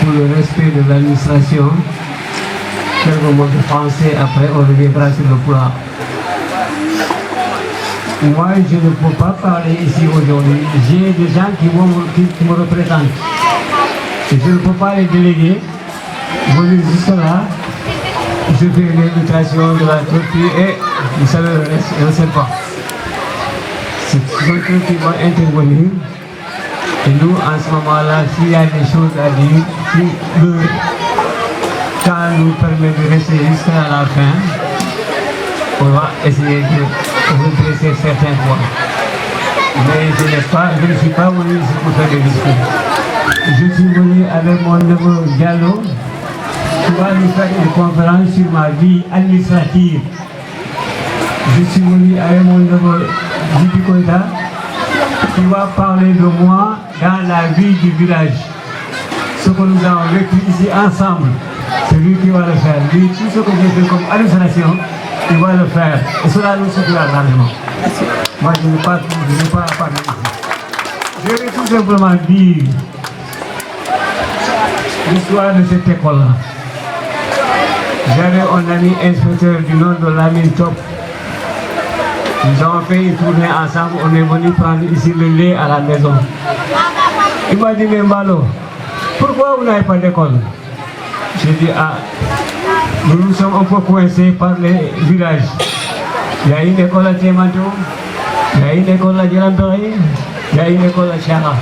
pour le respect de l'administration, quelques mots de français, après on reviendra sur le plan. Moi, je ne peux pas parler ici aujourd'hui. J'ai des gens qui me représentent. Et je ne peux pas les déléguer. Venir jusque là, je fais l'invitation de la Turquie et vous savez le reste, je ne sais pas. C'est quelqu'un qui va intervenir. Et nous, en ce moment-là, s'il y a des choses à dire, si le temps nous permet de rester jusqu'à la fin, on va essayer de redresser certains points. Mais je ne suis pas venu ici pour faire des discours. Je suis venu avec mon neveu Diallo, qui va nous faire une conférence sur ma vie administrative. Je suis venu avec mon neveu Djibi Koïta, qui va parler de moi dans la vie du village. Ce que nous avons vécu ici ensemble, c'est lui qui va le faire. Lui, tout ce que j'ai fait comme administration, il va le faire. Et cela nous soutient largement. Moi, je n'ai pas parlé ici. Je vais tout simplement dire l'histoire de cette école-là. J'avais un ami inspecteur du nom de Lamine Top. Nous avons fait une tournée ensemble, on est venu prendre ici le lait à la maison. Il m'a dit, mais Malo, pourquoi vous n'avez pas d'école? J'ai dit, ah, nous sommes un peu coincés par les villages. Il y a une école à Thémanto, il y a une école à Djelambéré, il y a une école à Chara.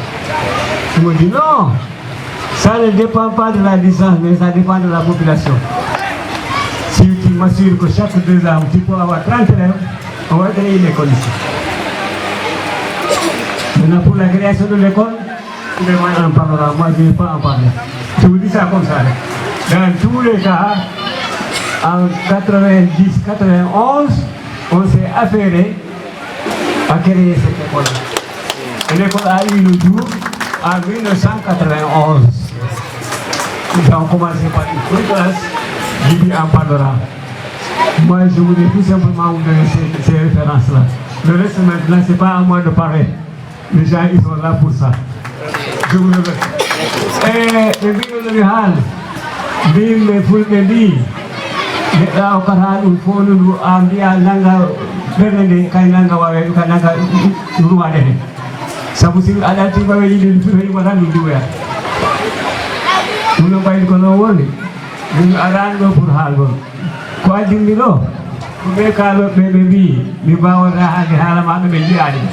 Il me dit, non, ça ne dépend pas de la distance, mais ça dépend de la population. Si tu m'assures que chaque 2 ans, tu peux avoir 30 élèves, on va créer une école ici. Maintenant, pour la création de l'école, on en parlera. Moi, je ne vais pas en parler. Je vous dis ça comme ça. Dans tous les cas, en 90-91, on s'est affairé à créer cette école. Et l'école a eu le jour en 1991. Nous avons commencé par une première classe, Djibi en parlera. Moi, je voulais tout simplement vous donner ces références-là. Le reste maintenant, ce n'est pas à moi de parler. Les gens, ils sont là pour ça. Je vous remercie. Et le but de l'Ihal, Bim Fulmendi, la Okaran, il faut nous amener à Nanga, Bernende, Kainanga, Kananga, Ruade. Ça vous dit, à la Tiba, il est tout le monde nous dire. Nous n'avons pas eu de conneries. Nous allons pour Halbo. Quoi dire-nous? Vous quand le bébé, les bavards à Halama, le bébé a dit.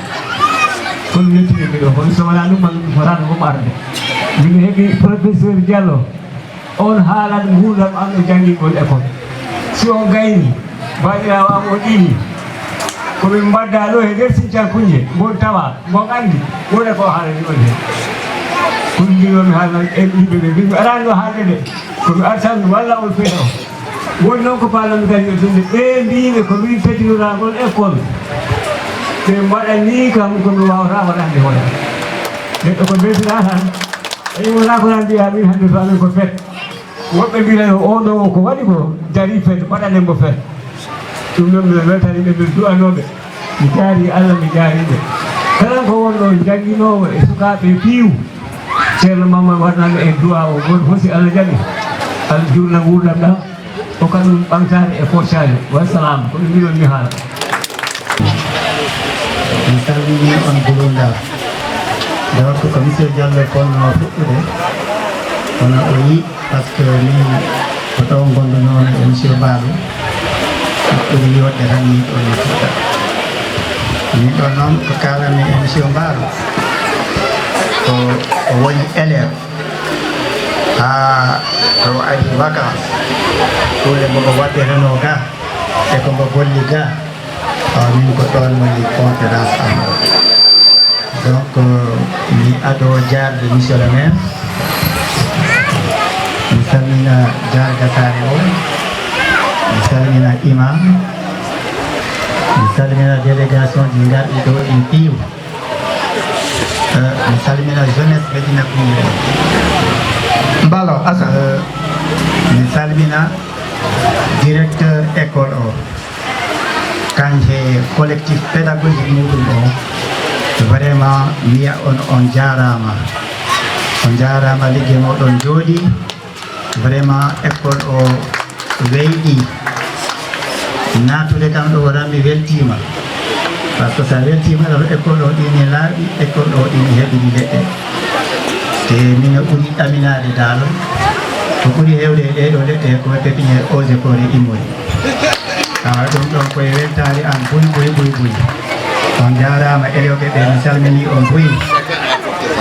Vous ne savez pas, vous savez pas, vous savez pas, vous savez pas, professeur Diallo, on a la boule à la école. Si on gagne, Badia on dit, comme une badalo et des Sinchakunye, Montawa, Mogandi, what a for Harry. Couldn't you have every baby around the holiday? Could Arsan Walla or Pedro? One local parliament is in the baby, the community to Ragon Ecole. Then what I need come to our Ravan and the water. Let the commission and you will not going to be having 100,000 for pet. What may be all the Okawadigo, Jari Fed, what a number of pet. To know the letter in the do another. Mikari, Alan Mikari. Karango, Jagino, Sukapi, Pew. Saya mama warna dua orang mesti ada jadi. Al-Jurna Wulam dah. Bukan bangsa efosal. Wassalam. Kullu mihal. Misalnya on Bulunda. Dapat tu kami sejalan kon masuk tu. Karena ini pas ke ni potong kondonon emisi baru. Aku lihat dari ni orang kita. Ini konon kekalan ni emisi baru. Wani élève ko ay vacances ko le mo wate reno ga e ko mo bolli ga min ko don mo ni conférence am donc ni ado jaar de monsieur le maire ni salmina jaar gatare o ni salmina imam ni salmina délégation di ngar do in piu misalnya la jeunesse Medina Koungheul Balo asa misalnya directeur école o kanje collectif pédagogique mudum o vraiment wiya on jarama on jarama ligguey moɗon jooɗi vraiment école o weyɗi natude kam ɗo rammi weltima par ce que sa weltima ɗo école o ɗini laaɓi école o ɗini heɓini leɗɗe te mino ɓuuri ɗaminade daalo ko ɓuuri hewde e ɗeɗo leɗɗe ko pépiniére eaux et forêt immori awa ɗum ɗon koye weltare an buy on jarama élewɓe ɓe mi salmini on buy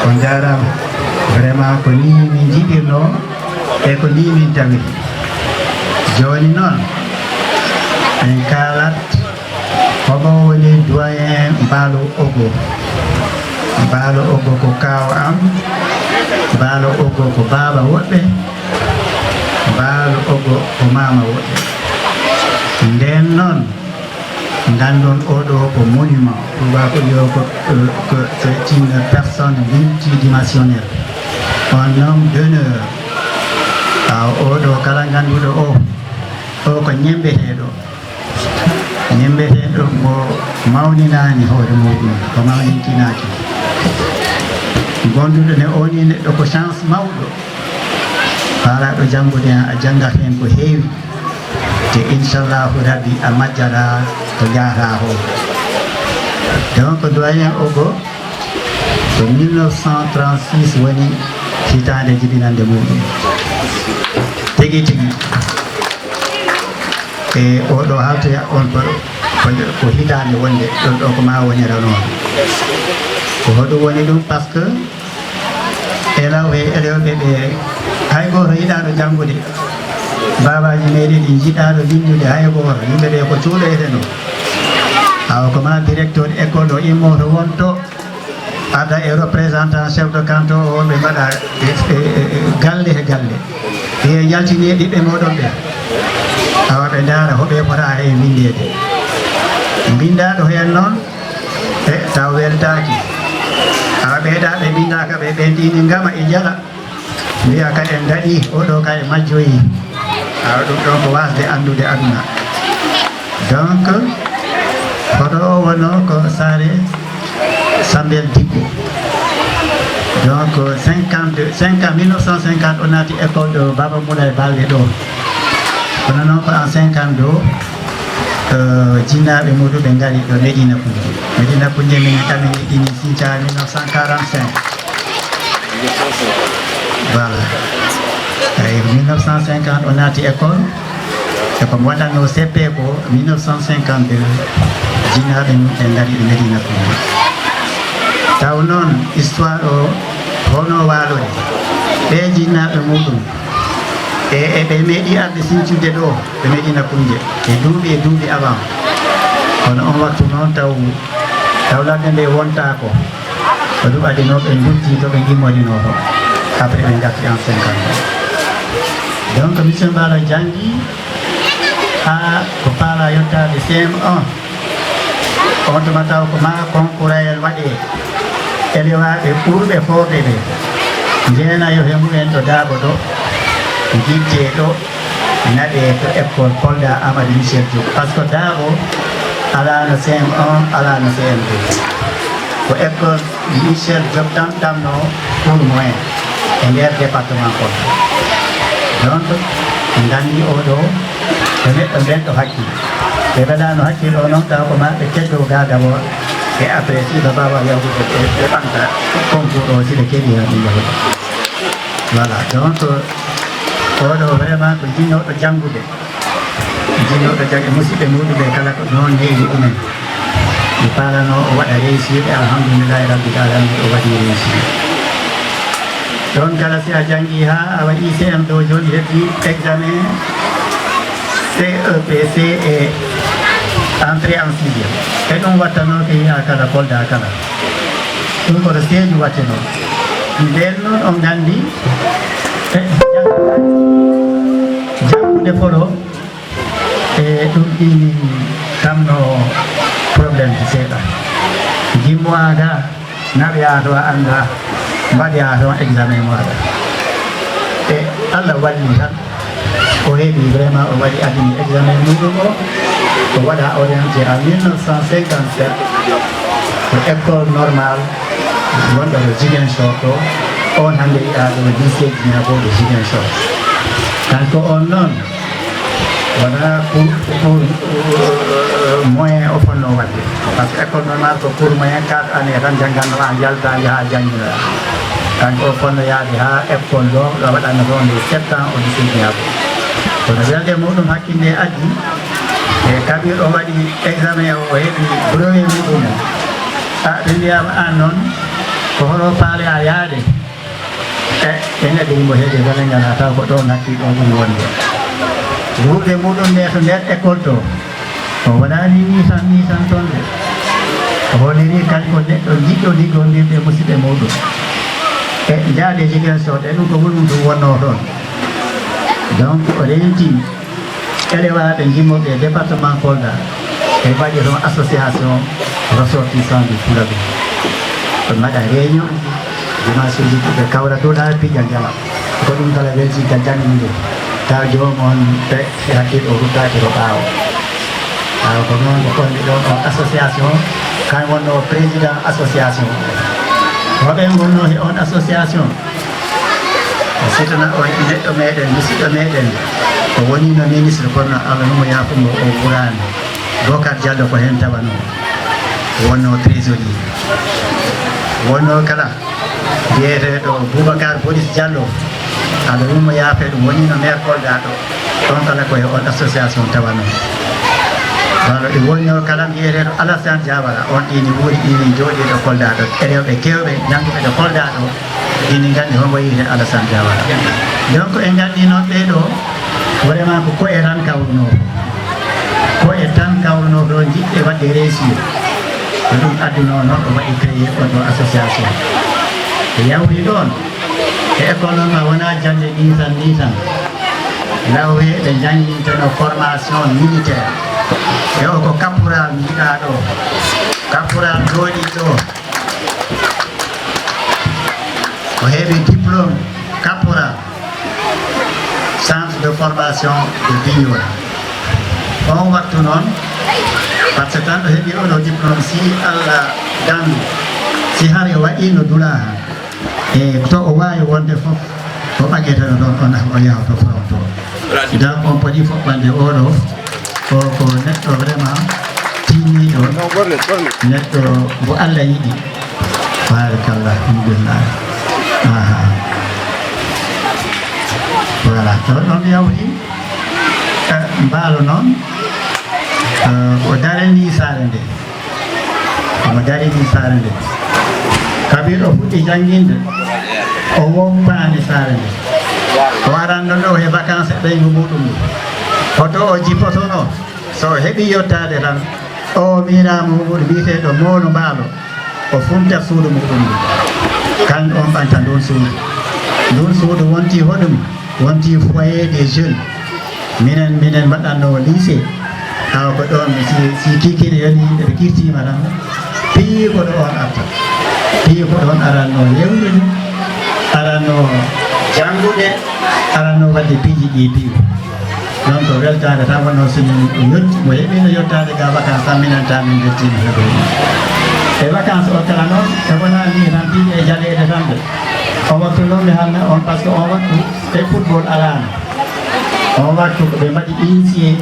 on jarama vraiment ko ni min jiɗirno e ko ni min tawiri joni noon en kalat homo woni doyen Mbaalo Ogo ko kaw am Mbaalo Ogo ko baba woɓɓe Mbaalo Ogo ko mama woɓɓe nden noon gandon oɗo ko monument tubabe ko yo que c'est une personne multidimensionnelle un homme d'honneur oɗo kala ganduɗo o ko ñembeteɗo mo mawninani hoore muɗum ko mawnintinaki gonduɗo ne oni neɗɗo ko chance mawɗo paalaɗo janggude a jangat hen ko heewi te inchallahu rabbi a majjata ko jahata ho donc doyen Ogo ko 1936 woni hitande jibinande muɗum tigui e oɗo haltoya on ko hitande wonde ɗon ɗo ko ma wonira noon ko hoɗum woni ɗum par ce que elaw e elewɓe ɓe hay goto yiɗaɗo janggude babaji meɗen ɗi jiɗaɗo windude hay goto yimɓeɓe ko cuuɗoyte no awa ko ma directeur école o immoto wonto ada e représentant chef de canton o wonɓe mbaɗa galle e galle ɓe jaltini ɓiɓɓe moɗon ɓe awa ɓe daara hoɓe pota e windede bindaɗo hen noon e taw weltaki awa ɓeeɗa ɓe bindaka ɓe ɓendini gama e jala mbiya ka en daɗi oɗo ka e majjoyi awa ɗum ɗon ko wasde andude aduna donc hoto o wonno ko saare Sambel Dicko donc 1950 o naati école de Baba Moulay Balde ɗo kono noon ko en 52 jinnaɓe muɗum ɓe gari ɗo Médina Koundé min ɗamini ɗini Sinthiou 1945 voilà eyi 1950 o naati école eko mo waɗanno CP ko 1952 jinnaɓe mum ɓe gari ɗo Médina Koundé taw noon histoire o hono waalode ɓe jinnaɓe muɗum ɓe meeɗi arde Sinthioude ɗo ɓe Médina Koundé e duuɓi avant kono on waktu noon taw ladde nde wontako ko ɗum adi noon ɓe dutti to ɓe gimmodino to après ɓe gatti en 50 donc monsieur Mbaalo jangi ha ko paala yettade CM1 on tuma taw ko ma concourayel waɗe elewaɓe ɓurɓe forde ɓe jeenayo he mumen ɗo Daago ɗo jidde ɗo naɓe to école Kolda Amadou Michel Diop par ce que Daago alano CM1 alano CM2 ko école Michel Diop tan ɗamno pour moyen e nder département Kolda donc gandi oɗo ko neɗɗo mbenɗo hakkille ɓe mbaɗano hakkille o noon taw ko ma ɓe keddo ga d'abord et après si ɓe mbawa yawtude ɓe ɓanta concours o si ɓe keeɗi haɗum yahude voilà donc oɗo vraiment ko jinnoɗo janggude musidɓe muɗuɓe kala ko noon heewi ɗumen mi palano o waɗa réussir alhamdoulillahi rabbil alamin o waɗi réussir ɗon kala si a jangi ha a waɗi CM ɗo joni heddi examen CEPC e entrée en sixième e ɗum wattano ke yiha kala Kolda kala ɗum koto seeju watte noon nden noon on gandi janggude folo e ɗum ɗini tamno probléme ji seeɗa gimmoaga naɓoya to a anda mbaɗoya toon examen maɗa e Allah walli tan o heeɓi vraiment o waɗi adini examen muɗum o ko waɗa orienté en 1957 ko école normale wonɗo ɗo Ziguinchor ɗo on hande yi'aɗo lycée ñagoɗo Ziguinchor kanko on noon wona pour moyen o fonno wadde par ce que école normal ko pour moyen 4 années tan janggannoɗa jaltandi ha jangguinoɗa kanko o fonno yaade ha école ɗo waɗanno ɗon de 7 ans o lycée ñago kono welde muɗum hakkille addi e kabir o waɗi examen o heeɓi brevet muɗum o ɓe mbiyama an noon ko hono faale a yaade ɓe neɗɗo yimbo heeɓe wele ngana taw ko ɗon hakkille ɗon ɗum wonde wuurde muɗum nde to nder école to o waɗani ni tan toon de o holiri kanko neɗɗo jiɗɗo liggondirde musidɓe muɗum e jaade Ziguinchor e ɗum ko ɓurɗum ɗum wonno toon donc o renti élewaɓe gimmoɓe département Kolda e waɗi toon association ressortissant du Fuladu ɓe mbaɗa réunion dimanche uji ɓe kawra doɗa piƴa jala ko ɗum kala weltinta jangde taw jomon ɓe hakkille o ruttaki to ɓaawo ko noon ɓe konndi ɗo on association kan wonno président association hoɓe gonno he on association sitana o neɗɗo meɗen musidɗo meɗen o wonino ministre kono Allah numo yafumo o ɓurani Bocar Diallo ko hen tawano wonno trésorier wonno kala biyeteɗo Boubacar Boris Diallo Allah numo yaafe ɗum wonino maire Kolda ɗo ɗon kala koye on association tawano wano ɗi wonno kala biyeteɗo Alassane Diawara on ɗini wuuri ɗini jooɗiɗo Kolda ɗo rewɓe kewɓe jangguɓe ɗo Kolda ɗo ɗini gandi hombo yiyete Alassane Diawara donc en gandi noon ɓeɗo vraiment ko koye tan kawruno koye tan kawruno ɗo jiɗɓe wadde réussir ko ɗum adduno noon o waɗi créé on ɗo association ɓe yawri ɗon e école noon ma wona jangde ni tan lawwe ɓe janginteno formation militaire e o ko caporal jiɗa ɗo caporal jooɗi ɗo o heeɓi diplôme caporal centre de formation de Bignona on wattu noon par ce que tan ɗo heeɓi oɗo diplôme si Allah dandu si har o waɗino dula han e to o wawi wonde fof o ɓagueteno ɗon on o yaha to fronto donc on poɗi foɓɓande oɗo ko neɗɗo vraiment timmiɗo neɗɗo mo Allah yiɗi barakallah alhamdulillah voilà to ɗon yawti mbaalo noon o darani saare nde omo darini saare nde kabir o fuɗɗi jannginde o woppani saare nde o aranno ɗo he vacance ɓeygu muɗum ndu hoto o jippotono so heeɓi yottade tan o miramo muɗum wiyeteɗo Mawlo Mbaalo o funta suudu muɗum ndu kan on ɓanta ndun suudu wonti hoɗum wonti foyer des jeunes minen mbaɗanno lycée haw ko ɗon si kikiɗe yoni ɓe kirtima tan piyi ko ɗo on arta piyi ko ɗon aranno yewnude aranno janngude aranno wadde piiji ɗi piyu donc ko weltade tan wonno somin yotti mo heeɓino yottade ga vacance tan minen tan min jettima heɗoy e vacance o kala noon e wona ni tan piiji e jaleede tan de on wattu noon mi halna on par ce que on wattu e football alano on wattu ko ɓe mbaɗi initié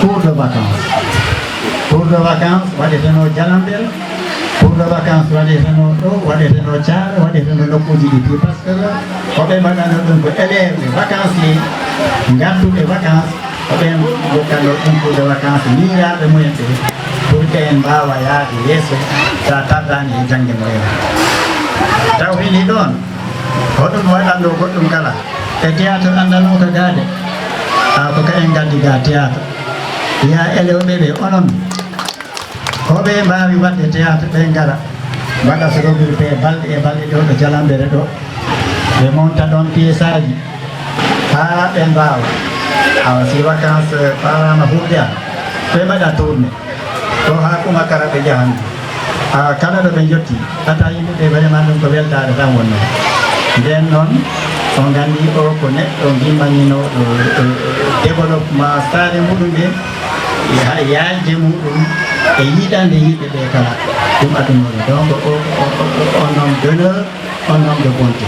cours de vacance waɗeteno Jalambel cours de vacance waɗeteno ɗo waɗeteno Thiare waɗeteno nokkuji ɗi pi par ce que koɓe mbaɗano ɗum ko élève ɓe vacancier gartuɓe vacance koɓe gokkano ɗum cours de vacance miraɓe mumen ɓe pour que en mbawa yaade yesso sa tardani e jangge moyen taw hini ɗon hoɗum waɗanno goɗɗum kala e théâtre andano ko gaade ko ka en gaddi ga théâtre ya élève ɓe onon hoɓe mbawi wadde théâtre ɓe gara mbaɗa so regroupé balɗe e balɗe ɗo ɗo Jalambere ɗo ɓe monta ɗon pièce aji ha ɓe mbawa awa si vacance parama hurɗe ɓe mbaɗa tourné to ha Kumakara ɓe jahan kala ɗo ɓe jotti tata yimɓeɓe vraiment ɗum ko weltade tan wonno nden noon on gandi o ko neɗɗo gimmanino développement saare muɗum ɓe yaaje muɗum e yiɗande yimɓe ɓe kala ɗum adunore donc on noon donneur on homme de bonté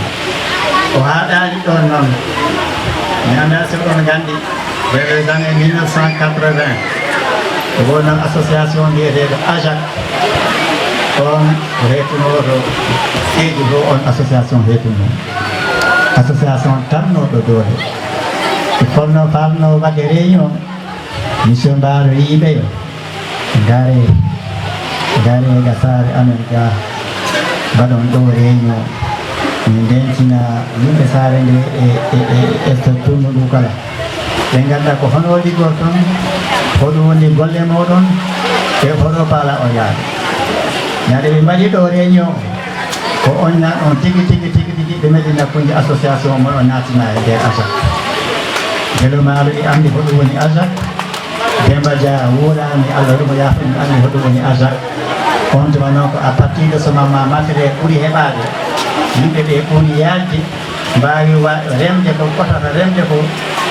o haɗani ɗon noon mi anda so on gandi vers les années 1980 wonon association mbiyeteɗo AJAC on retunoɗo seeji to on association retuno association tannoɗo doole e fonno falno wadde réunion monsieur Mbaro yiɓe yo gare gasare amen ga mbaɗon ɗo réunion min ndentina yimɓe saare nde e stattuno ɗum kala ɓe ganda ko hono liggo toon hoɗum woni golle moɗon e hoɗo paala o yaade ñande ɓe mbaɗi ɗo réunion ko on nan on tigi ɓe meɗi nakkuji association mo o natina e nder AJAC Guelo Malo e andi hoɗum woni AJAC Demba Dia wuurani Allah ɗum o yaafin andi hoɗum woni AJAC on tuma noon ko à partir de ce moment matériel ɓuuri heɓade yimɓe ɓe ɓuuri yalde mbawi remde ko fotata remde ko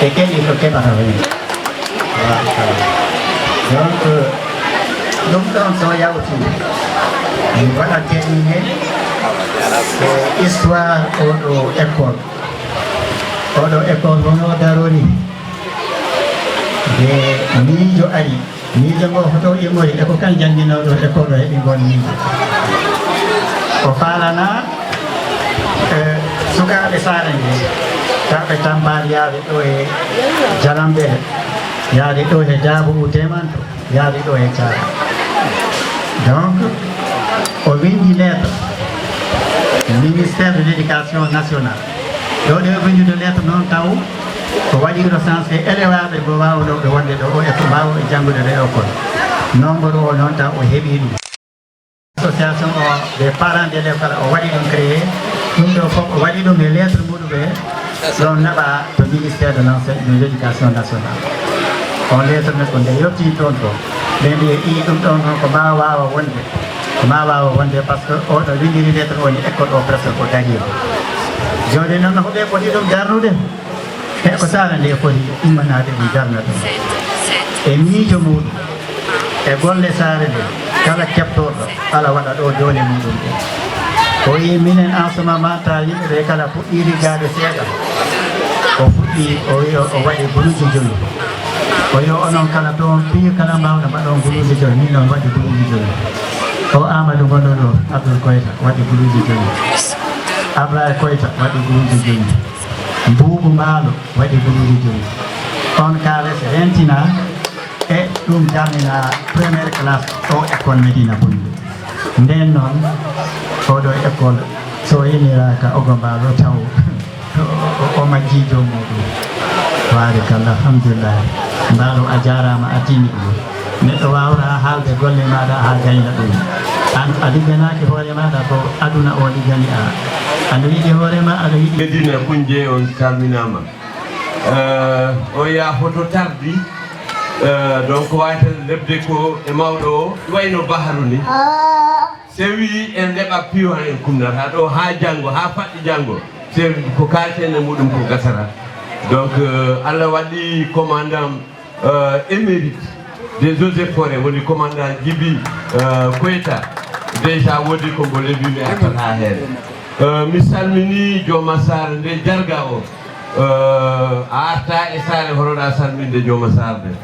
e keɗi ko keɓata remde donc ɗum ɗon so yawti mi waɗa terminé ko histoire oɗo école hono darori nde miijo ari miijo ngo hoto immori e ko kan jannginoɗo école o heɓi ngon miijo o falana sukaɓe saare nde taɓe tambar yaade ɗo e jalambere yaade ɗo e Daabourou Temanto yaade ɗo e Thiara donc o windi lettre ministère de l'éducation nationale ɗo ɗe windude lettre noon taw ko waɗi recensé élewaɓe mo wawnoɓe wonde ɗo o e ko mbawa e janggude ɗo école nombre o noon taw o heeɓi ɗum association o des parents d'élèves kala o waɗi ɗum créé ɗum ɗo fof o waɗi ɗum e lettre muɗuɓe ɗon naɓa to ministère de l'éducation nationale on lettre ne ko nde yetti toon to ɓe mbi i ɗum ɗon noon ko ma wawa wonde par ce que oɗo windiri lettre woni école o presque ko darima joni noon hoɓe poti ɗum darnude e ko sara nde foti immanade ɗum darna ɗum e miijo muɗum e golle saare nde kala keɓtorɗo ala waɗa ɗo doole muɗum ɗe o yi minen en ce moment ta yimɓe ɓe kala fuɗɗiri gaade seeɗa o fuɗɗi o wi o waɗi buluji joyi o yo onon kala toon piir kala mbawna mbaɗon buluji joyi min noon waɗi buluji joyi o Amadou gonɗo ɗo Abdoul Koyta waɗi buluji joyi Ablaye Koyta waɗi buluji joyi Boubou Mbalo waɗi buluji joyi on kales rentina e ɗum darnina premiére classe o école Médina Bondi nden noon oɗo école so yiniraka Ogo Mbalo taw o majji joom muɗum barikalla alhamdulillah Mbalo a jarama a tini ɗum neɗɗo wawra haalde golle maɗa ha gayna ɗum an a ligganaki hoore maɗa ko aduna o liggani a aɗa yiɗi hoorema aɗa yiɗi Medina Kunje on calminama o yaa hoto tardi donc wawata lebde ko e mawɗo o wayno baharu ni se wi en leɓa piyo en kumnata ɗo ha janggo ha faɗɗi janggo se ko kaltene muɗum ko gasata donc Allah waɗi commandant émérite des eaux et forêts woni commandant Djibi Koyta déjà wodi ko mbo lebimi atan ha hen mi salmini Joma Sarr nde jarga o a arta e saare horoɗa salminde Joma Sarr nde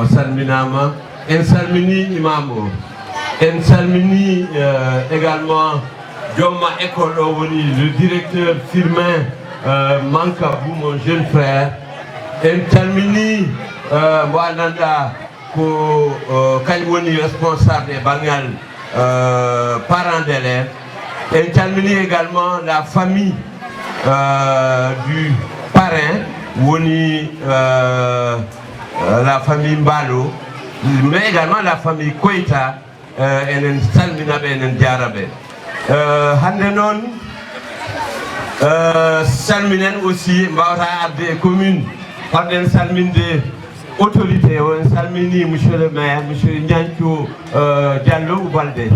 o salminama en salmini imam o en salmini également jomma école o woni le directeur Firmin Manka Bou mon jeune frère en salmini mo andanɗa ko kañum woni responsable e banggal parents d'élèves. En calmini également la famille du parrain woni la famille Mbalo, mais également la famille Koyta enen salminaɓe enen jaraɓe hande noon salminen aussi mbawata arde e commune parɗen salminde autorité o en salmini monsieur le maire monsieur Ndianthio Diallo Balde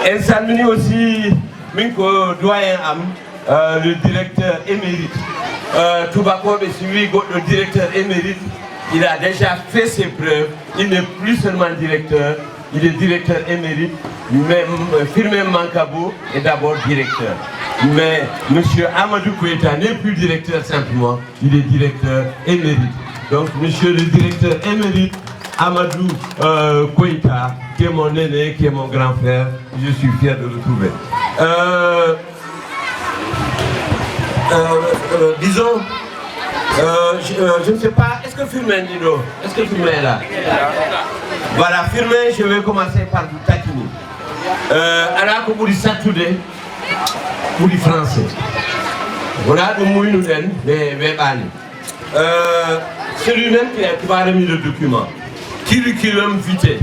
en salmini aussi min ko doyen am le directeur émérite tubakoɓe si wi goɗɗo directeur émérite il a déjà fait ses preuves il n'est plus seulement directeur il est directeur émérite, mais Firmin Mankabou est d'abord directeur. Mais M. Amadou Koïta n'est plus directeur simplement, il est directeur émérite. Donc, monsieur le directeur émérite, Amadou Koïta, qui est mon aîné, qui est mon grand frère, je suis fier de le trouver. Disons, je ne sais pas, est-ce que Firmin Dido, est-ce que Firmin est là? Voilà, Firmin, je vais commencer par du taquini. Alors que vous dites ça tout pour les Français. Voilà, nous nous donne des bani. C'est lui-même qui va remettre le document. Curriculum vitae.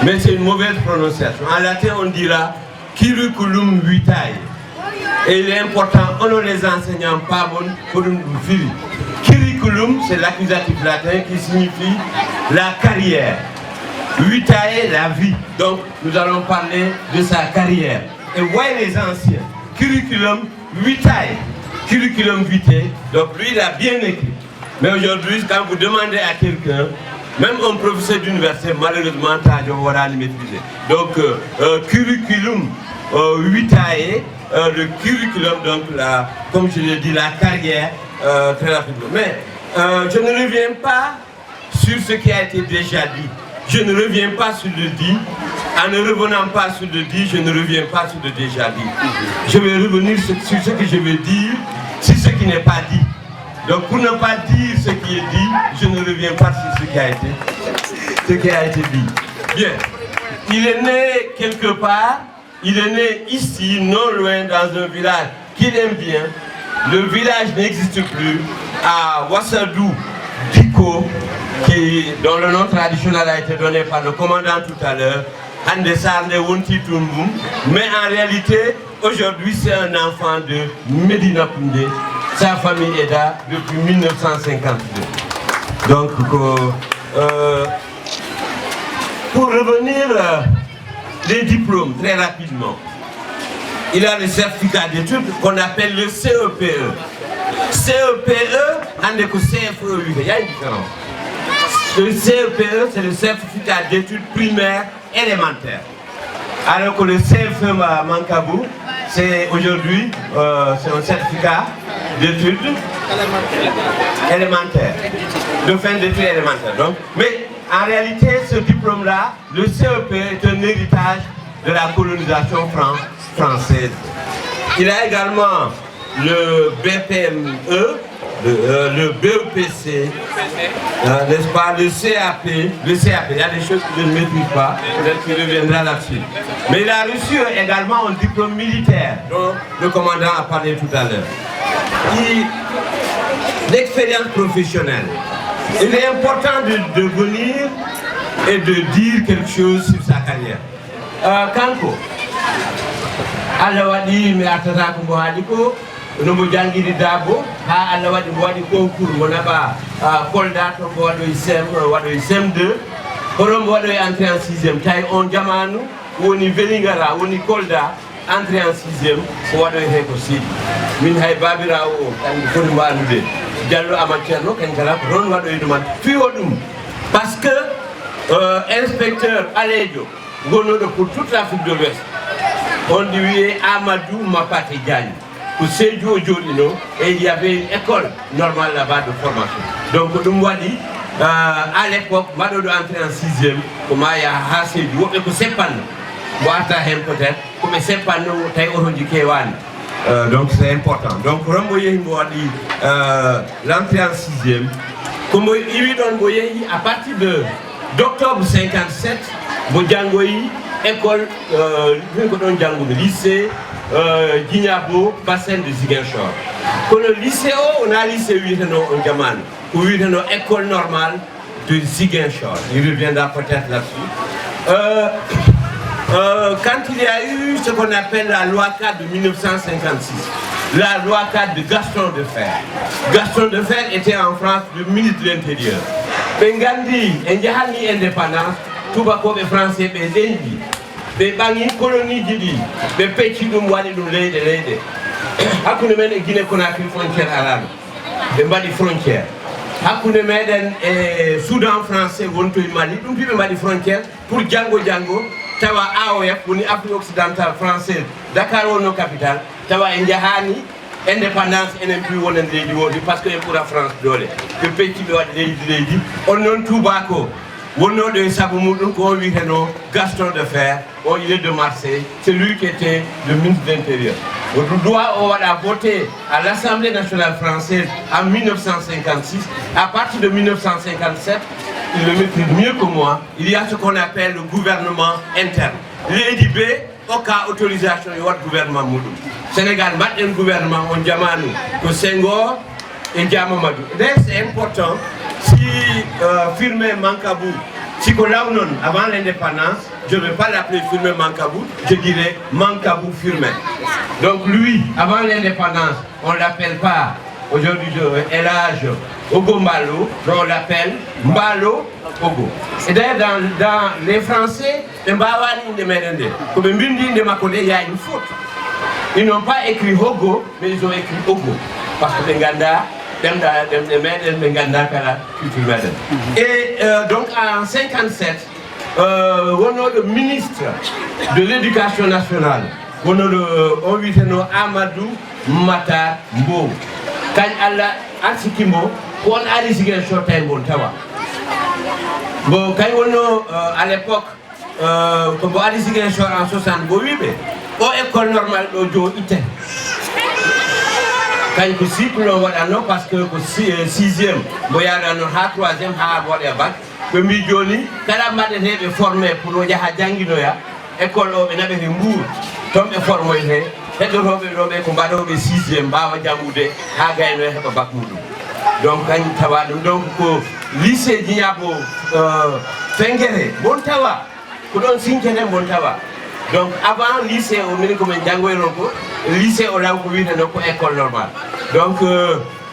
Mais c'est une mauvaise prononciation. En latin, on dira curriculum vitae. Et il est important, on ne les enseignant pas bon pour une vie. Curriculum, c'est l'accusatif latin qui signifie la carrière. Vitae, la vie. Donc, nous allons parler de sa carrière. Et voyez les anciens. Curriculum vitae. Curriculum vitae. Donc, lui, il a bien écrit. Mais aujourd'hui, quand vous demandez à quelqu'un, même un professeur d'université, malheureusement, il va le maîtriser. Donc, curriculum vitae, le curriculum, donc, comme je l'ai dit, la carrière, très rapidement. Mais je ne reviens pas sur ce qui a été déjà dit. Je ne reviens pas sur le dit. En ne revenant pas sur le dit, je ne reviens pas sur le déjà dit. Je vais revenir sur ce que je vais dire, sur ce qui n'est pas dit. Donc pour ne pas dire ce qui est dit, je ne reviens pas sur ce qui a été dit. Bien. Il est né quelque part, il est né ici, non loin, dans un village qu'il aime bien. Le village n'existe plus, à Wassadou Diko, dont le nom traditionnel a été donné par le commandant tout à l'heure, mais en réalité, aujourd'hui, c'est un enfant de Medina Koundé. Sa famille est là depuis 1952. Donc, pour revenir les diplômes, très rapidement, il a le certificat d'études qu'on appelle le CEPE. CEPE, il y a une différence. Le CEPE, c'est le certificat d'études primaires élémentaires. Alors que le CFE Mankabou, c'est aujourd'hui un certificat d'études élémentaires, de fin d'études élémentaires. Donc, mais en réalité, ce diplôme-là, le CEP est un héritage de la colonisation française. Il a également le BPME, le BEPC, n'est-ce pas, le CAP, il y a des choses que je ne maîtrise pas, peut-être qu'il reviendra là-dessus. Mais il a reçu également un diplôme militaire, dont le commandant a parlé tout à l'heure. L'expérience professionnelle. Il est important de venir et de dire quelque chose sur sa carrière. Kanko, Allah wadi mi atata ko mo haali ko no mo jangiri dabo ha Allah wadi mo wadi concours mo naba Kolda to mo waɗoy CM2 kono mo waɗoy entrée en 6e tawi on jamanu woni Vélingara woni Kolda entrée en 6e ko waɗoy he ko Sidy min hay babirawo o kanko foti wandude Diallo Amadou Thierno kañ kala ko toon waɗoyde man fiwo ɗum par ce que inspecteur Alejo gonnoɗo pour toute l'Afrique de l'Ouest on dit Amadou Mapate Diagne. Pour Sédhiou Jolino, et il y avait une école normale là-bas de formation. Donc, dit, à l'époque, je suis entré en 6e, comme il y a Sédhiou, et que c'est pas nous. Peut-être, comme c'est pas nous, donc c'est important. Donc, l'entrée en 6e, comme il donne à partir d'octobre 57, école, lycée, Guignabo, bassin de Ziguinchor. Pour le lycée, on a lycée 8 ans en Gaman, ou 8 ans école normale de Ziguinchor. Il reviendra peut-être là-dessus. Quand il y a eu ce qu'on appelle la loi 4 de 1956, la loi 4 de Gaston Defferre. Gaston Defferre était en France le ministre de l'Intérieur. Bengandi, Ndiahani indépendance, tout va comme les Français, les Indiens. Les banques colonies d'Idi, les petits nous voient nous l'aider. À Kounemen et Guinée-Conakry frontière arabe, les bas des frontières. hakkunde meɗen e Soudan français wonto e Mali ɗum ɓe mbaɗi frontiére pour jango tawa AOF woni Afrique occidentale française Dakar wonno capitale tawa en jahani indépendance enen pi wonen leydi wodi par ce que en ɓuura France doole ɓe pecciɓe waɗi leydi on noon tubako wonnoɗo e saabu muɗum ko on wiyeteno Gaston de Fer on il est de Marseille c'est lui qui était le ministre de l'Intérieur on doit waɗa voté à l'Assemblée nationale française en 1956 à partir de 1957 il le maîtrise mieux que moi il y a ce qu'on appelle le gouvernement interne leydi B au cas autorisation e wat gouvernement muɗum Sénégal mbaɗɗen gouvernement on jamanu ko Senghor et Diamamadou d'ailleurs c'est important si Firmin Mankabou si ko lawnon avant l'indépendance je ne vais pas l'appeler Firmin Mankabou je dirais Mankabou Firmin donc lui avant l'indépendance on l'appelle pas aujourd'hui Elhadj Ogo Mballo on l'appelle Mballo Ogo et d'ailleurs dans les Français ɓe mbawani inde meɗen nde koɓe mbindi inde makko nde y a une faute ils n'ont pas écrit Ogo mais ils ont écrit Ogo parce que ɓe ganda ɗemɗe meɗen ɓe ganda kala culture meɗen et donc en 57 wonnoɗo ministre de l'éducation nationale wonnoɗo on wiyeteno Amadou Matar Mbow kañ Allah arsikimo ko on ari Ziguinchor tawi mon tawa bon kañ wonno à l'époque ko mbo ari Ziguinchor en 60 bo wiɓe o école normale ɗo jo itten kañ ko cycle o waɗanno par ce que ko 6e mbo yaɗanno ha 3e ha waɗe bac ɓe mbi joni kala mbaɗeteɓe formé pour o jaaha jangginoya école o ɓe naɓete Mbour toon ɓe formoyte heɗotoɓe ɗo ɓe ko mbaɗoɓe 6e mbawa janggude ha gayno heɓa bac muɗum donc kañ tawa ɗum donc ko lycée Djignabo Fengere bon tawa ko ɗon Sinkene bon tawa donc avant lycée o minen komin janggoyno ko lycée o law ko wiyeteno ko école normale donc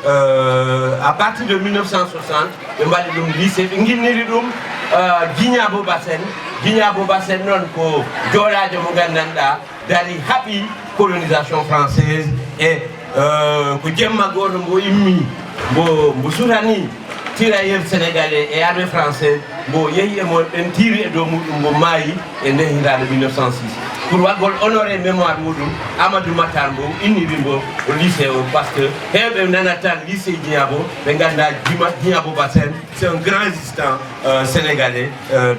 à partir de 1960 ɓe mbaɗi ɗum lycée ɓe guinniri ɗum Djignabo Bassène noon ko joolajo mo gandanɗa dari haɓi colonisation française et ko jemma goto mbo immi mbo sutani tirailleurs sénégalais et armée française mbo yeehi emo ɓen tiri e dow muɗum mbo maayi e nder hitande 1906 pour waggol honoré mémoire muɗum Amadou Matar Mbow inniri mbo au lycée o par ce que hewɓe nanatan lycée Djignabo ɓe ganda Djignabo Bassène c'est un grand résistant sénégalais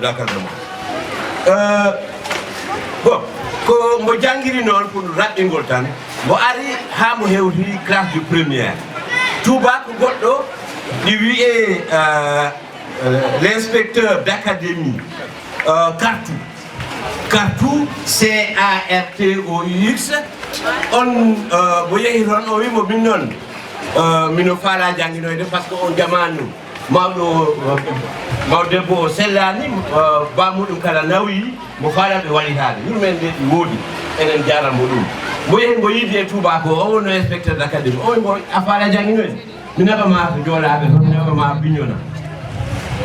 d'encadrement bon ko mbo janggiri noon pour raɓɓingol tan mbo ari ha mo hewti classe de première tubako goɗɗo ɗi wiye l'inspecteur d'académie Kartou CARTOUX on mo yeehi toon o wimo min noon mino faala jangginoyde par ce que on jamanu mawɗo debbo o sellani bamuɗum kala nawi mo faalaɓe walitade yurmen nde ɗi woodi enen jaranmo ɗum mo yeehi mbo yiidi e tubako o wonno inspecteur d'académie o wimo a faala jangginoyde mi naɓama to joolaɓe toon mi naɓama Bignona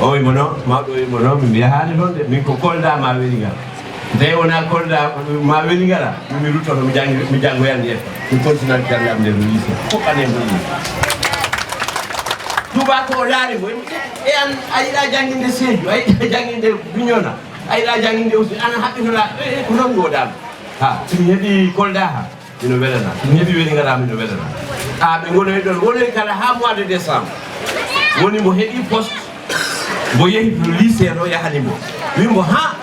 o wimo non mawɗo wimo non min yahani toon de min ko Kolda ma Wélingara nde wona Kolda ma Wélingara mi ruttoto mi janggoyandi e mi continue jangam nder lycée fof anen ɗo tubako o laari mo e an a yiɗa jangginde Sédhiou a yiɗa jangginde Bignona a yiɗa jangginde aussi ana haɓɓitoɗa ko noon godama ha somi heeɓi Kolda ha mino welana somi heeɓi Wélingara mino welana ɓe gonoy ɗon wonoy kala ha mois de décembre woni mo heeɓi poste mbo yeehi to lycée ɗo yahanimo wimo ha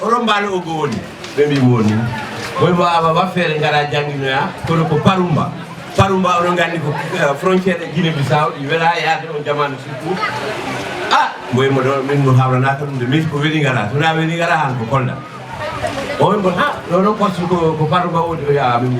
Rombalo Ogo woni ɓe mbimo woni wonmo awa waffere gara jangginoya kono ko Parumba oɗon gandi ko frontiére e Guinée Bissau ɗi wela yaade on jamanu surtout mboyimo ɗo min mo hawlanaka ɗum de min ko Wélingara sona Wélingara han ko Kolda o wimbo ɗo noon poste ko Parumba woni o yaa min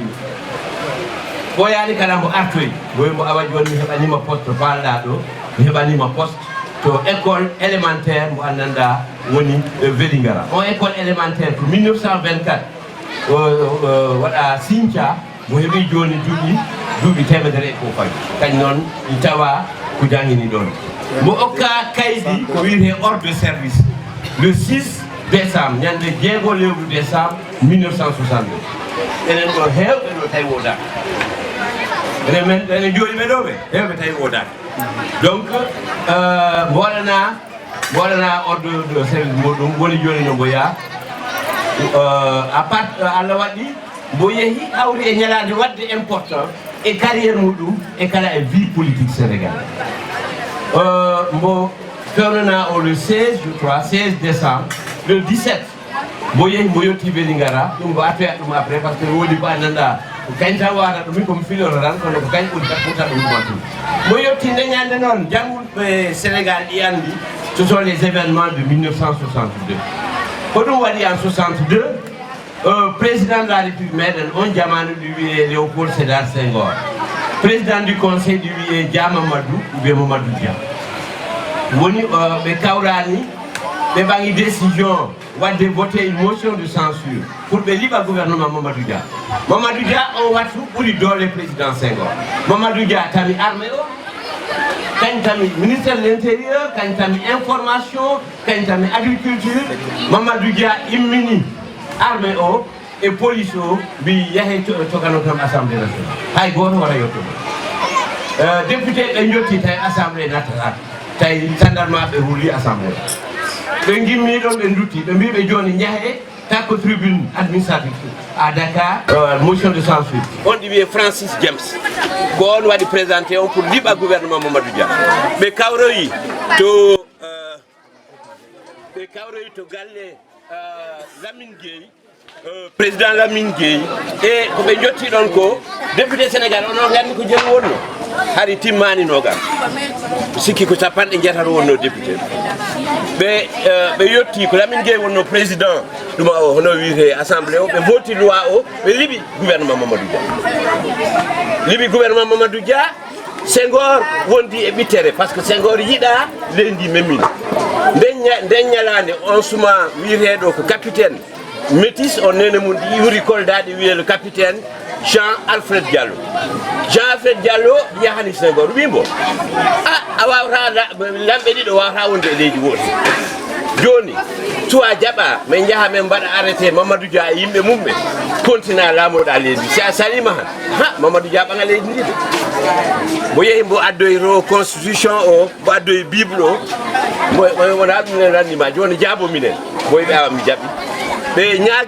ɓoyani kala mbo artoyi mboyimo awa joni mi heɓanima poste falɗa ɗo mi heɓanima poste to école élémentaire mo annanda woni Wélingara on école élémentaire ko 1924 waɗa Sinthia mo heeɓi joni duuɓi temedere e ko fayi kañ noon tawa ko janggini ɗon mo okka kaydi ko wiyete ordre de service le 6 décembre ñande jeegol lewru décembre 1962 enen ɗo hewɓe ɗo tawi wodaka enen jooɗi ɓe ɗo ɓe hewɓe tawi wodaka Donc, voilà ordre de Sénégal, Mboli Joli Noboya. À part à la Wadi, Boyehi a eu des Wadi importants et carrière Moudou et carrière vie politique sénégalaise. Le 16, je crois, 16 décembre, le 17, Boyehi Boyoti Belingara, on va faire après parce que vous dites pas Nanda. Quand tu vois comme fil on rentre, on va le Sénégal, ce sont les événements de 1962. Quand on va dire en 1962, président de la République, on dit Léopold Sédar Senghor. Président du Conseil du Diamamadou, ou bien Mamadou Dia. On a une décision de voter une motion de censure pour le libre gouvernement Mamadou Dia. Mamadou Dia, on va tout pour lui donner le président Senghor. Mamadou Dia, tu as mis armée, quand tu as mis ministère de l'Intérieur, quand tu as mis information, quand tu as mis agriculture, Mamadou Dia, immuni, armée et police, il y a une assemblée nationale. Député, il y a une assemblée nationale. Il y a une assemblée. Il y a une tribune administrative à Dakar, motion de censure. On dit Francis James, qu'on va présenter pour le gouvernement Mamadou Dia. Mais Kaoroyi, to Galle Lamine Gueye, président Lamine Gueye, et comme je donc, député Sénégal, on a regardé que j'ai Hari Timani Noga. Ce qui est appelé un député. Mais Yoti, que Lamine Gueye est président de l'Assemblée, mais vote loi, mais Libi, gouvernement Mamadou Dia. Libi, gouvernement Mamadou Dia, Senghor, on dit éviter, parce que Senghor Yida, lundi même. On se met capitaine. Métis, on est le capitaine Jean-Alfred Diallo. Jean-Alfred Diallo, il y a un Senghor. Oui, bon. L'ambédi de Wahra, on est Johnny, toi, Djaba, mais il y a même pas arrêté Mamadou Dia, il me moume. Continue à la mode à l'aide. C'est à Salima. Mamadou Dia, on a l'aide. Vous voyez, il y a deux constitutions, il y a deux bibles. On a une image, on est Djabomine. Vous voyez, mais il y a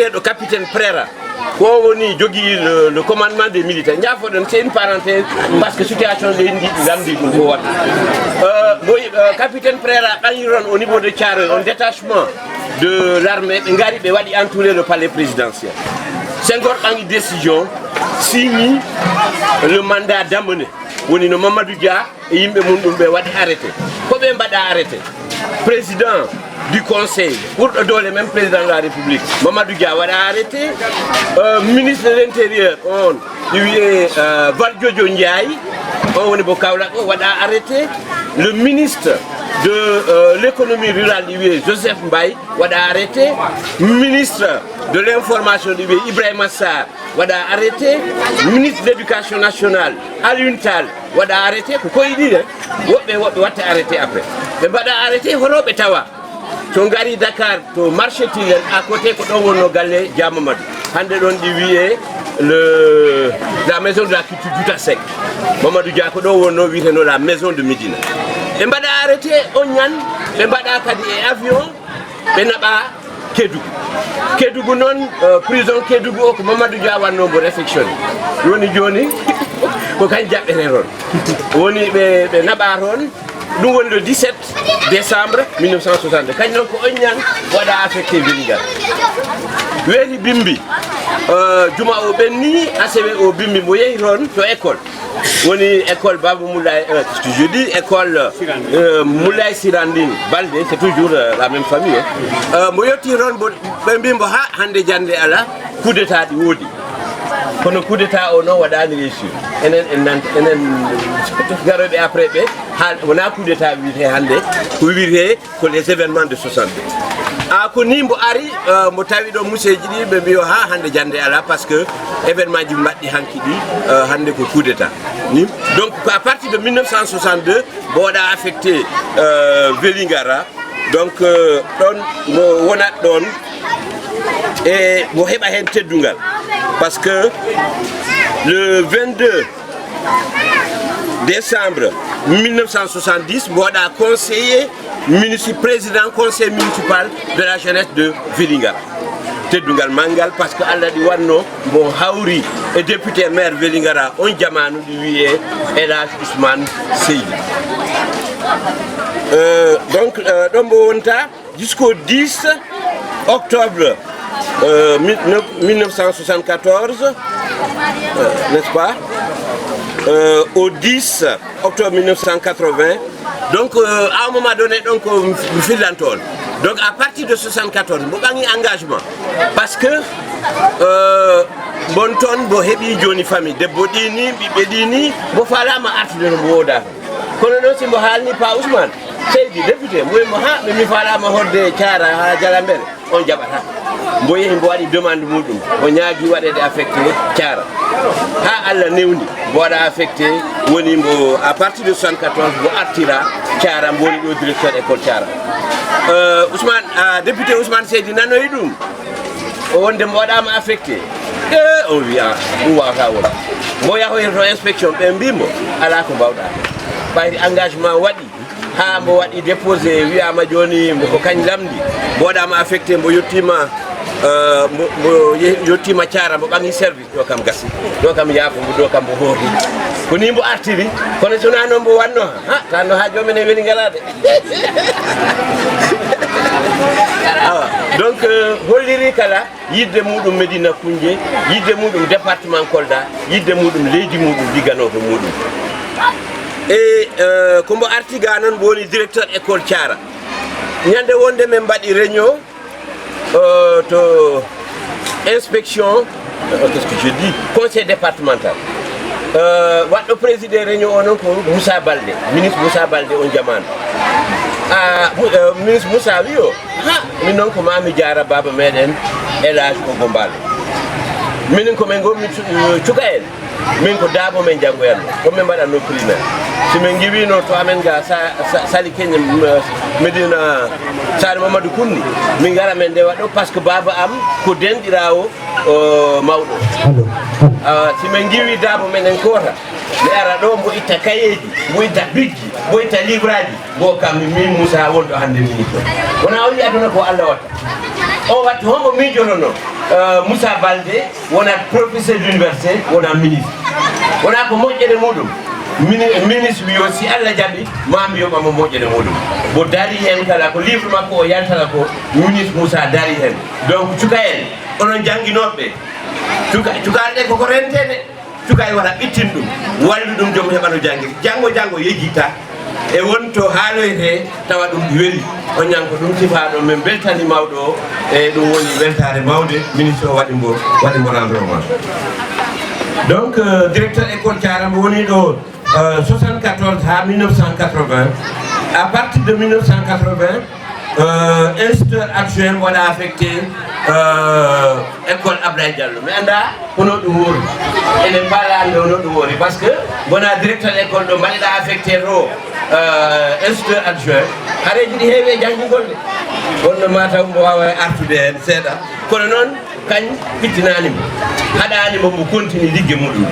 le capitaine Prera. Quand on est le commandement des militaires, c'est une parenthèse parce que la situation est le capitaine Prera, au niveau de Tchare, un détachement de l'armée, il a entouré le palais présidentiel. Senghor a une décision, signe le mandat d'amener. On est Mamadou Dia et il m'a arrêté. Combien va arrêter? Président du Conseil, pour le même président de la République, Mamadou Dia a arrêté. Ministre de l'Intérieur, Valdiodio Ndiaye, on a arrêté. Le ministre de l'économie rurale, Joseph Mbaye, a arrêté. Ministre de l'information, Ibrahim Assar, a arrêté. Ministre de l'éducation nationale, Alioune Tall, a arrêté. Pourquoi il dit? On a arrêté après. Mais on a arrêté, on a Tawa. Tongari Dakar, to marché à côté de Nogale, Diamamadou. Hande don di la maison de la culture tout à sec. Mamadou Dia ko do wonno wiiteno la maison de Médina. Be mbada arrêté Onyan, be mbada kadi e avion, be naba Kédougou non prison Kédougou ko Mamadou Dia wanno bo réflexion. Joni ko kan jabbere ron. Woni be naba ron. Nous le 17 décembre 1962. Quand nous avons affecté Vélingara. Weli Bimbi, Juma Obeni, ACV au Bimbi, Moye Ron, to école. On est école Babou Moulay, je dis école Moulay Sirandine, Balde, c'est toujours la même famille. Moyoti Ron, Bimbi Moha, Hande Jande Ala, coup d'état du Wodi. Quand le coup d'état au nom, on a réussi. Et après, on a coup d'état pour les événements de 62. A Konimbo Ari, Motavido Mousséjidi, Bebioha, Hande Jande Ala, parce que l'événement du Mati Hankidi, Hande coup d'état. Donc à partir de 1962, on a affecté Vélingara. Donc, on a donné et Moheba Hente Dungal. Parce que le 22 décembre 1970, Boda conseiller président conseil municipal de la jeunesse de Vélingara. Teddungal mangal parce que Allah di wanno bon hawri et député maire Vélingara on jamanu di wiye Elhadj Ousmane Seydi. Donc Dombo Wonta jusqu'au 10 octobre 1974, n'est-ce pas? Au 10 octobre 1980, donc à un moment donné, donc donc à partir de 74, vous avez un engagement parce que bon ton bo hebi joni famille de bodini bibedini bo fala ma artude no boda kono do simbo halni pa Ousmane Seydi député mo ha mi fala ma horde tiara ha jalambere on jabata mbo yehi mbo waɗi demande muɗum o ñaagui waɗede affecté Thiara ha Allah newni mbo waɗa affecté woni mbo à partir de 74 mbo artira Thiara mbo woni ɗo directeur école Thiara Ousmane député Ousmane Seydi nanoyi ɗum o wonde mbo waɗama affecté on wiya ɗum wawata won mbo yahoyta to inspection ɓe mbimo ala ko mbawɗa ɓayri engagement waɗi ha mbo waɗi déposé wiyama joni ko kañ lamdi mbo waɗama affecté mbo yettima yettima Thiara mbo ɓangi service ɗo kam gasi ɗo kam yaafo mbo ɗo kam mbo hoori ko ni mbo artiri kono sona noon mbo wanno ha tanno ha jomen e weli ngalade donc holliri kala yidde muɗum Médina Koundié yidde muɗum département Kolda yidde muɗum leydi muɗum ligganoto muɗum et kombo artiga non woni directeur école Thiara ñande wonde men mbaɗi réunion to inspection qu'est-ce que je dis conseil départemental waɗɗo président réunion o noon ko Moussa Baldé ministre Moussa Baldé on jamanu ministre Moussa wi o ha min noon ko mami Diara baba meɗen Elhadj Ogo Mballo minen komin gommi cuka en min ko daabo men janggoyatno komin mbaɗatno primaire simin giwino to amen ga Sali Keñe Médina Sare Mamadou Kounni min gara men nde waɗo par ce que baba am ko denɗirawo mawɗo simin giwi daabo menen kota mi ara ɗo mbo itta kayeji mbo itta bigji mbo itta livre aji mbo kam min Moussa wonɗo hande ministre wona o wi aduna ko Allah watta o wattu hombo mijotono Moussa Baldé wona professeur d'université wona ministre wona ko moƴƴere muɗum ministre wi o si Allah jaɓi mami yoɓamo moƴƴere muɗum mo dari hen kala ko livre makko o yaltata ko ministre Moussa dari hen donc cuka en onon jangguinoɓe cukalɗe koko rentede cuka e waɗa ɓittin ɗum wallu ɗum joom heɓano janggue janggo yejjita e wonto haaloyte tawa ɗum weeli o ñanko ɗum sifaɗo min beltani mawɗo o e ɗum woni weltare mawde ministre o waɗi mbo rendement donc directeur école Thiara mbo woni ɗo 74 ha 1980 à partir de 1980 instituteur adjoint waɗa affecté école Ablaye Diallo mi anda hono ɗum wori enen mbaala ande hono ɗum wori par ce que wona directeur école ɗo mbaɗiɗa affecté to instituteur adjoint hareji ɗi heewi e janggugol de wonno mataw mbo wawa artude hen seeɗa kono noon kañ ɓittinanimo haɗanimo mbo continue liggue muɗum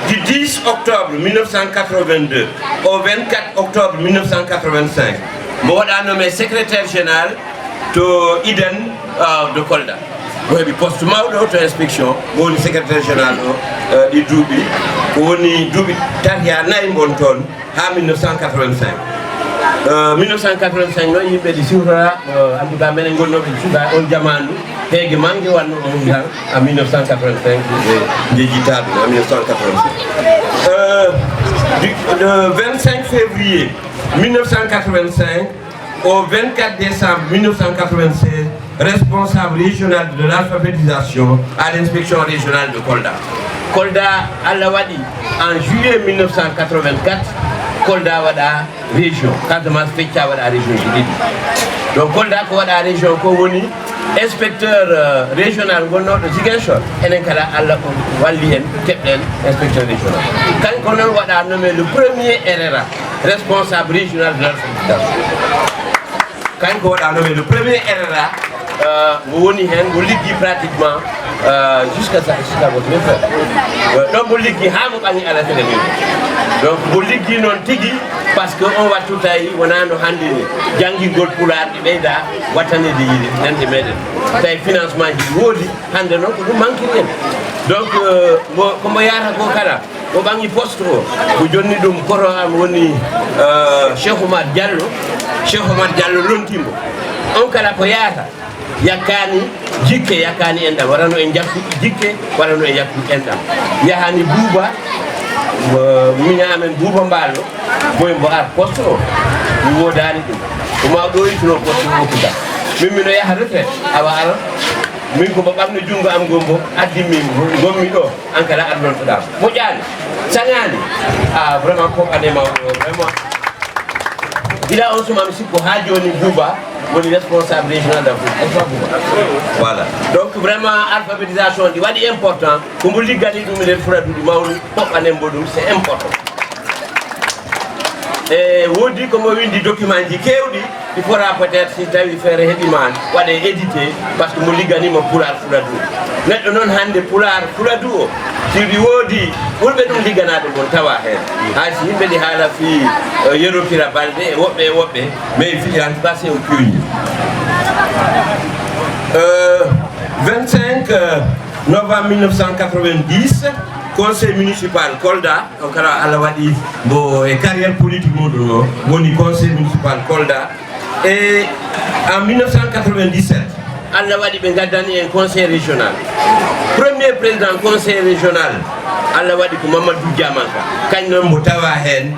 du 10 octobre 1982 au 24 octobre 1985 mbo waɗa nommé secrétaire général to Iden de Kolda mo heeɓi poste mawɗo to inspection mo woni secrétaire général o ɗi duuɓi ko woni duuɓi tati ha nayyi bon toon ha 1985 1985 noon yimɓe ɗi siwtora anduɗa menen gonnoɓe suuɗa on jamanu heege mangue wanno ɗum tan en 1985 jejjita ɗum en 1985 le 25 février 1985 au 24 décembre 1996 responsable régional de l'alphabétisation à l'inspection régionale de Kolda. Kolda Allah waɗi en juillet 1984 Kolda waɗa région Casamance fecca waɗa région ji ɗiɗi donc Kolda ko waɗa région ko woni inspecteur régional gonnoɗo Ziguinchor enen kala Allah walli en keɓɗen inspecteur régional kanko noon waɗa nommé le premier RRA responsable régional de l'alphabétisation kanko waɗa nommé le premier RRA mo woni hen mo liggi pratiquement jusqu'à votre frère. Donc vous liguez à la télé. Donc vous liguez non tigi parce que on va tout aille on a no handi jangi gol pular di beyda watane di nande meden tay financement ji wodi hande non ko manki en donc ko mo yata ko kala o bangi poste o ko jonni dum koro am woni Cheikh Oumar Diallo lontimbo on kala ko yata yakani jikke yakani endam warano en jakki jikke warano en yakki endam yahani buuba minya amen buuba mballo boy mbo ar poste o mi wodani dum ko ma do yitno poste o ko da mimmi no yaha retraite awa ara min ko babamno jungo am gombo addi min gommi do an kala ar non to da mo jaani sangani vraiment ko ane ma vraiment ila on suma mi sikko ha joni buuba woni responsable régional d'Afrique. Voilà. Donc vraiment alphabétisation di wadi important ko mo liggani dum len furadu di mawni pop anem bodum c'est important. Et wodi ko mo windi document ji kewdi il faudra peut-être si tawi faire hebiman wade éditer parce que mo liggani mo pular furadu. Neddo non hande pular furadu o sidi wodi fulbe dum ligganade mon tawa hen ha si yimbe di hala fi yeropira balde wobbe mais fi en passé au cugne 25 novembre 1990 conseil municipal Kolda on kala ala wadi bo e carrière politique modo woni conseil municipal Kolda et en 1997 alla wadi be gaddani un conseil régional premier président conseil régional alla wadi ko Mamadou Diamanka kagnon mo tawa hen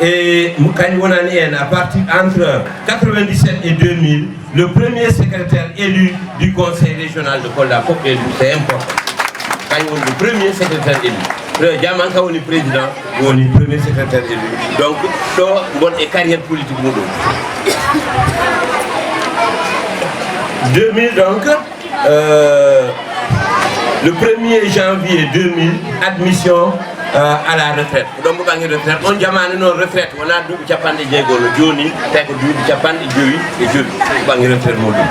et kagn wonani en à partir entre 97 et 2000 le premier secrétaire élu du conseil régional de Kolda c'est important kagn won le premier secrétaire élu le Diamanka woni président woni premier secrétaire élu donc do bon et carrière politique modo 2000 donc le 1er janvier 2000 admission à la retraite donc bu bangi retraite on jamane non retraite wona dubi ciapande jeegolo joni tay ko dubi ciapande jowi e jowi bangi retraite modum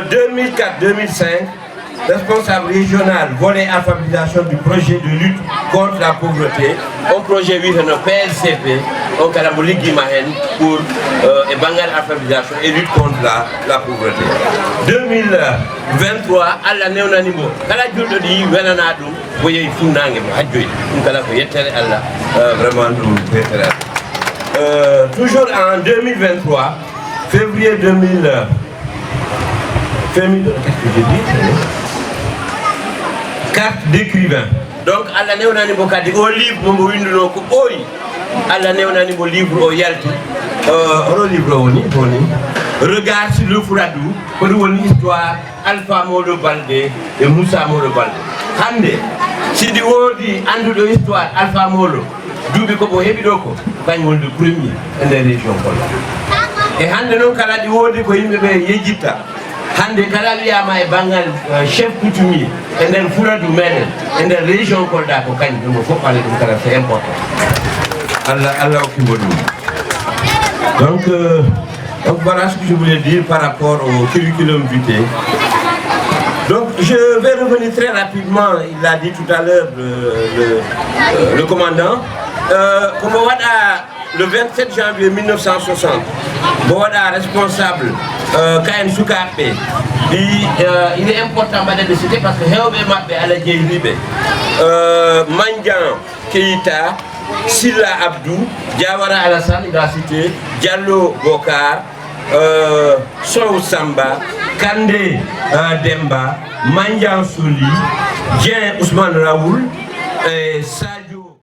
2004 2005 responsable régional volet alphabétisation du projet de lutte contre la pauvreté un projet witano PLCP on kala mo liggima hen pour e bangal alphabétisation et lutte contre la pauvreté 2023 alla newnani mo kala juldo di welana dum bo yeyi funnange mo hajjoy dum kala ko yettere alla vraiment dum yettere toujours en 2023 février 2000 qu'est-ce que j'ai dit carte d'écrivain donc alla newnani mo kadi o livre mo winduno ko boyi alla newnani mo livre o yalti o livre woni regard sur le Fouladou ko woni histoire Alpha Modo Baldé et Moussa Modo Baldé hande sidi wodi andudo histoire Alpha Modo duubi ko bo hebi do ko bañ won de premier en région Kolda e hande non kala di wodi ko yimbe be yejita hande kala wiyama e bangal chef coutumier en der Fouladou meden en der région Kolda ko kañ dum fof ale dum kala c'est important Allah o kimbodum donc voilà ce que je voulais dire par rapport au curriculum vitae. Donc je vais revenir très rapidement, il l'a dit tout à l'heure le commandant. Comme le 27 janvier 1960, Bowada responsable Kayen Soukape, il est important de citer parce que Héobé Mapé à la Djélibe, Mandian Keita, Silla Abdou, Diawara Alassane, il a cité, Diallo Bokar, Sow Samba, Kande Demba, Mandian Souli, Dien Ousmane Raoul,